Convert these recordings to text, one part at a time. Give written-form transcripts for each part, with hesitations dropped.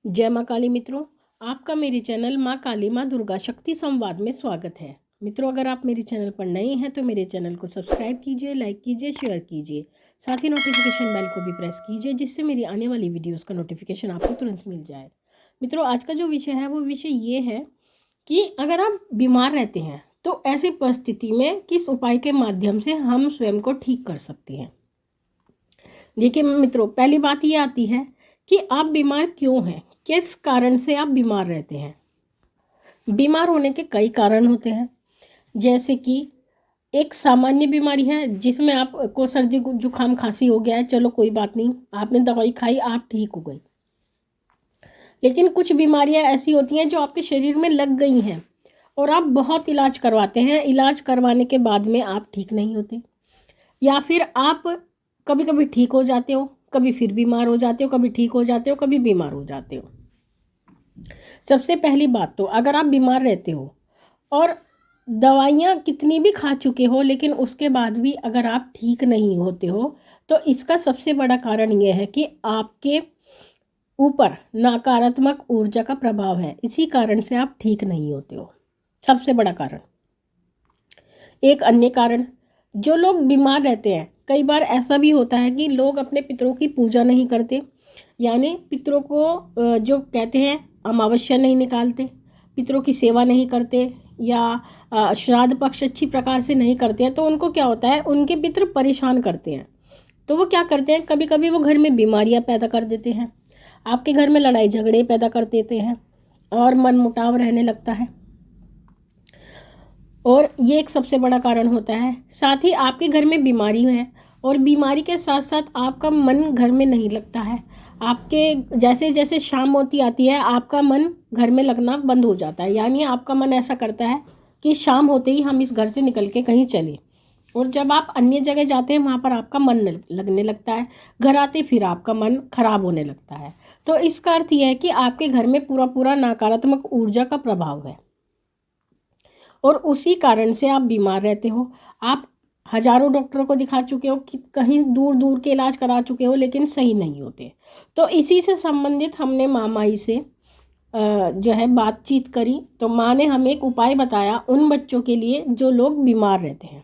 जय माँ काली मित्रों, आपका मेरे चैनल माँ काली माँ दुर्गा शक्ति संवाद में स्वागत है। मित्रों, अगर आप मेरे चैनल पर नए हैं तो मेरे चैनल को सब्सक्राइब कीजिए, लाइक कीजिए, शेयर कीजिए। साथ ही नोटिफिकेशन बेल को भी प्रेस कीजिए जिससे मेरी आने वाली वीडियोस का नोटिफिकेशन आपको तुरंत मिल जाए। मित्रों, आज का जो विषय है वो विषय ये है कि अगर आप बीमार रहते हैं तो ऐसी परिस्थिति में किस उपाय के माध्यम से हम स्वयं को ठीक कर सकते हैं। देखिए मित्रों, पहली बात ये आती है कि आप बीमार क्यों हैं, किस कारण से आप बीमार रहते हैं। बीमार होने के कई कारण होते हैं, जैसे कि एक सामान्य बीमारी है जिसमें आपको सर्दी जुकाम खांसी हो गया है, चलो कोई बात नहीं, आपने दवाई खाई, आप ठीक हो गए। लेकिन कुछ बीमारियां ऐसी होती हैं जो आपके शरीर में लग गई हैं और आप बहुत इलाज करवाते हैं, इलाज करवाने के बाद में आप ठीक नहीं होते, या फिर आप कभी कभी ठीक हो जाते हो, कभी फिर बीमार हो जाते हो, कभी ठीक हो जाते हो, कभी बीमार हो जाते हो। सबसे पहली बात तो अगर आप बीमार रहते हो और दवाइयाँ कितनी भी खा चुके हो लेकिन उसके बाद भी अगर आप ठीक नहीं होते हो तो इसका सबसे बड़ा कारण यह है कि आपके ऊपर नकारात्मक ऊर्जा का प्रभाव है। इसी कारण से आप ठीक नहीं होते हो, सबसे बड़ा कारण। एक अन्य कारण, जो लोग बीमार रहते हैं, कई बार ऐसा भी होता है कि लोग अपने पितरों की पूजा नहीं करते, यानी पितरों को जो कहते हैं अमावस्या नहीं निकालते, पितरों की सेवा नहीं करते, या श्राद्ध पक्ष अच्छी प्रकार से नहीं करते हैं, तो उनको क्या होता है, उनके पितर परेशान करते हैं। तो वो क्या करते हैं, कभी कभी वो घर में बीमारियां पैदा कर देते हैं, आपके घर में लड़ाई झगड़े पैदा कर देते हैं और मनमुटाव रहने लगता है, और ये एक सबसे बड़ा कारण होता है। साथ ही आपके घर में बीमारी है और बीमारी के साथ साथ आपका मन घर में नहीं लगता है। आपके जैसे जैसे शाम होती आती है आपका मन घर में लगना बंद हो जाता है, यानी आपका मन ऐसा करता है कि शाम होते ही हम इस घर से निकल के कहीं चले, और जब आप अन्य जगह जाते हैं वहाँ पर आपका मन लगने लगता है, घर आते फिर आपका मन खराब होने लगता है। तो इसका अर्थ यह है कि आपके घर में पूरा पूरा नकारात्मक ऊर्जा का प्रभाव है और उसी कारण से आप बीमार रहते हो। आप हजारों डॉक्टरों को दिखा चुके हो, कि कहीं दूर दूर के इलाज करा चुके हो लेकिन सही नहीं होते। तो इसी से संबंधित हमने माँ माई से जो है बातचीत करी, तो माँ ने हमें एक उपाय बताया उन बच्चों के लिए जो लोग बीमार रहते हैं,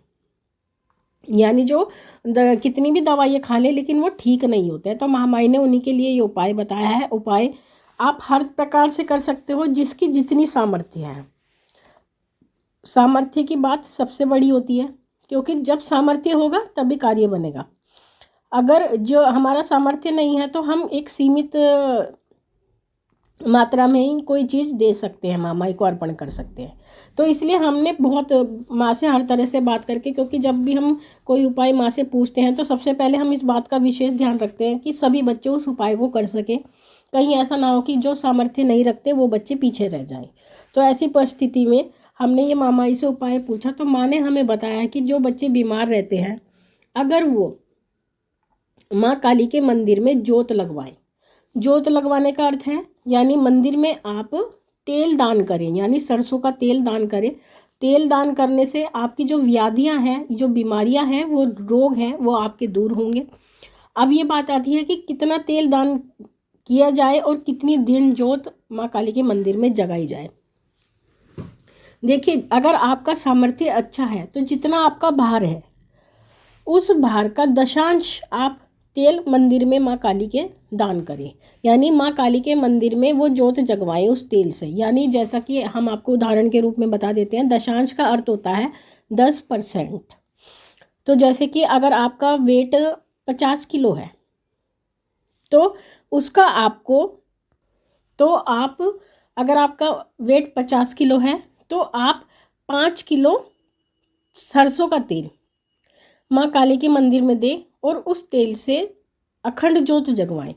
यानी जो कितनी भी दवाइयाँ खा लें लेकिन वो ठीक नहीं होते हैं। तो महामाई ने उन्हीं के लिए ये उपाय बताया है। उपाय आप हर प्रकार से कर सकते हो, जिसकी जितनी सामर्थ्य है। सामर्थ्य की बात सबसे बड़ी होती है, क्योंकि जब सामर्थ्य होगा तभी कार्य बनेगा। अगर जो हमारा सामर्थ्य नहीं है तो हम एक सीमित मात्रा में ही कोई चीज़ दे सकते हैं, माँ को अर्पण कर सकते हैं। तो इसलिए हमने बहुत माँ से हर तरह से बात करके, क्योंकि जब भी हम कोई उपाय माँ से पूछते हैं तो सबसे पहले हम इस बात का विशेष ध्यान रखते हैं कि सभी बच्चे उस उपाय को कर सकें, कहीं ऐसा ना हो कि जो सामर्थ्य नहीं रखते वो बच्चे पीछे रह जाएं। तो ऐसी परिस्थिति में हमने ये मामाई से उपाय पूछा, तो माँ ने हमें बताया कि जो बच्चे बीमार रहते हैं अगर वो माँ काली के मंदिर में जोत लगवाएं। जोत लगवाने का अर्थ है यानी मंदिर में आप तेल दान करें, यानी सरसों का तेल दान करें। तेल दान करने से आपकी जो व्याधियां हैं, जो बीमारियां हैं, वो रोग हैं, वो आपके दूर होंगे। अब ये बात आती है कि कितना तेल दान किया जाए और कितनी दिन जोत माँ काली के मंदिर में जगाई जाए। देखिए, अगर आपका सामर्थ्य अच्छा है तो जितना आपका भार है उस भार का दशांश आप तेल मंदिर में माँ काली के दान करें, यानी माँ काली के मंदिर में वो जोत जगवाएं उस तेल से। यानी जैसा कि हम आपको उदाहरण के रूप में बता देते हैं, दशांश का अर्थ होता है 10%। तो जैसे कि अगर आपका वेट 50 किलो है तो उसका आपको, तो आप अगर आपका वेट 50 किलो है तो आप 5 किलो सरसों का तेल माँ काली के मंदिर में दें और उस तेल से अखंड जोत जगवाएं।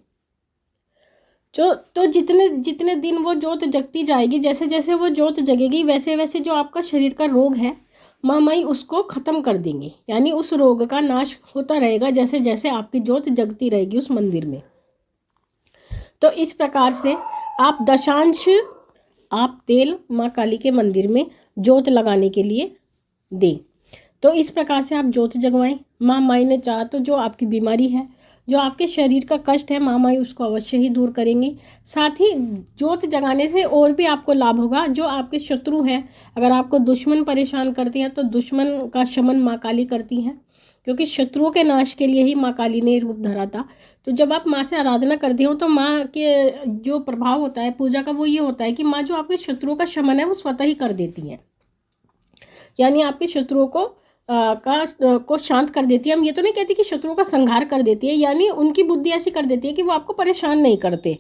तो जितने जितने दिन वो जोत जगती जाएगी, जैसे जैसे वो जोत जगेगी वैसे वैसे जो आपका शरीर का रोग है माँ माई उसको ख़त्म कर देंगे, यानी उस रोग का नाश होता रहेगा जैसे जैसे आपकी जोत जगती रहेगी उस मंदिर में। तो इस प्रकार से आप दशांश आप तेल माँ काली के मंदिर में जोत लगाने के लिए दें। तो इस प्रकार से आप जोत जगवाएं। माँ माई ने चाहा तो जो आपकी बीमारी है, जो आपके शरीर का कष्ट है माँ माई उसको अवश्य ही दूर करेंगी। साथ ही ज्योत जगाने से और भी आपको लाभ होगा। जो आपके शत्रु हैं, अगर आपको दुश्मन परेशान करती हैं तो दुश्मन का शमन माँ काली करती हैं, क्योंकि शत्रुओं के नाश के लिए ही माँ काली ने रूप धरा था। तो जब आप माँ से आराधना करती हो तो माँ के जो प्रभाव होता है पूजा का वो ये होता है कि माँ जो आपके शत्रुओं का शमन है वो स्वतः ही कर देती हैं, यानी आपके शत्रुओं को शांत कर देती है। हम ये तो नहीं कहते कि शत्रुओं का संहार कर देती है, यानी उनकी बुद्धि ऐसी कर देती है कि वो आपको परेशान नहीं करते।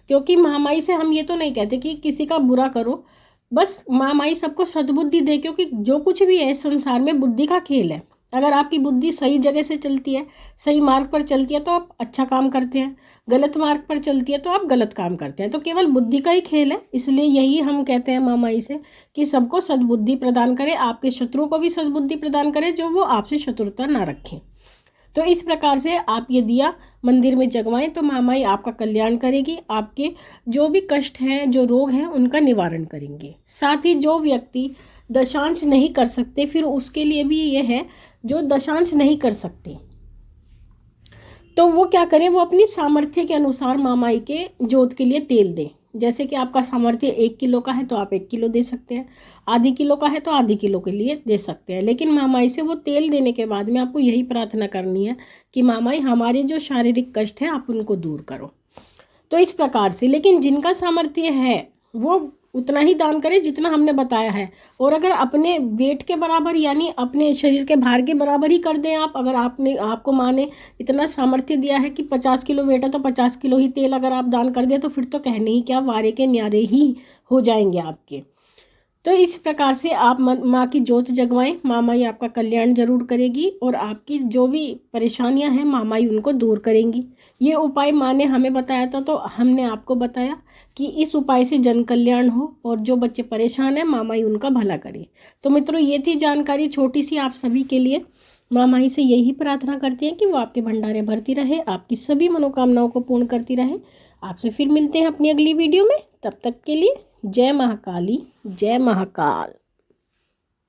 क्योंकि महामाई से हम ये तो नहीं कहते कि किसी का बुरा करो, बस महामाई सबको सद्बुद्धि दे, क्योंकि जो कुछ भी है इस संसार में बुद्धि का खेल है। अगर आपकी बुद्धि सही जगह से चलती है, सही मार्ग पर चलती है तो आप अच्छा काम करते हैं, गलत मार्ग पर चलती है तो आप गलत काम करते हैं। तो केवल बुद्धि का ही खेल है, इसलिए यही हम कहते हैं माँ माई से कि सबको सद्बुद्धि प्रदान करे, आपके शत्रुओं को भी सद्बुद्धि प्रदान करे, जो वो आपसे शत्रुता ना रखें। तो इस प्रकार से आप ये दिया मंदिर में जगवाएं तो माँ माई आपका कल्याण करेगी, आपके जो भी कष्ट हैं, जो रोग हैं, उनका निवारण करेंगे। साथ ही जो व्यक्ति दशांश नहीं कर सकते, फिर उसके लिए भी ये है, जो दशांश नहीं कर सकते तो वो क्या करें, वो अपनी सामर्थ्य के अनुसार माँ माई के जोत के लिए तेल दें। जैसे कि आपका सामर्थ्य 1 किलो का है तो आप 1 किलो दे सकते हैं, आधी किलो का है तो आधी किलो के लिए दे सकते हैं। लेकिन माँ माई से वो तेल देने के बाद में आपको यही प्रार्थना करनी है कि माँ माई हमारे जो शारीरिक कष्ट है आप उनको दूर करो। तो इस प्रकार से, लेकिन जिनका सामर्थ्य है वो उतना ही दान करें जितना हमने बताया है। और अगर अपने वेट के बराबर, यानी अपने शरीर के भार के बराबर ही कर दें आप, अगर आपको माँ ने इतना सामर्थ्य दिया है कि 50 किलो वेट है तो 50 किलो ही तेल अगर आप दान कर दें तो फिर तो कहने ही क्या, वारे के न्यारे ही हो जाएंगे आपके। तो इस प्रकार से आप माँ की जोत जगवाएं, माँ माई आपका कल्याण जरूर करेगी और आपकी जो भी परेशानियां हैं माँ माई उनको दूर करेंगी। ये उपाय माँ ने हमें बताया था तो हमने आपको बताया कि इस उपाय से जन कल्याण हो और जो बच्चे परेशान हैं माँ माई उनका भला करे। तो मित्रों, ये थी जानकारी छोटी सी आप सभी के लिए। माँ माई से यही प्रार्थना करते हैं कि वो आपके भंडारे भरती रहे, आपकी सभी मनोकामनाओं को पूर्ण करती रहे। आपसे फिर मिलते हैं अपनी अगली वीडियो में, तब तक के लिए जय महाकाली, जय महाकाल।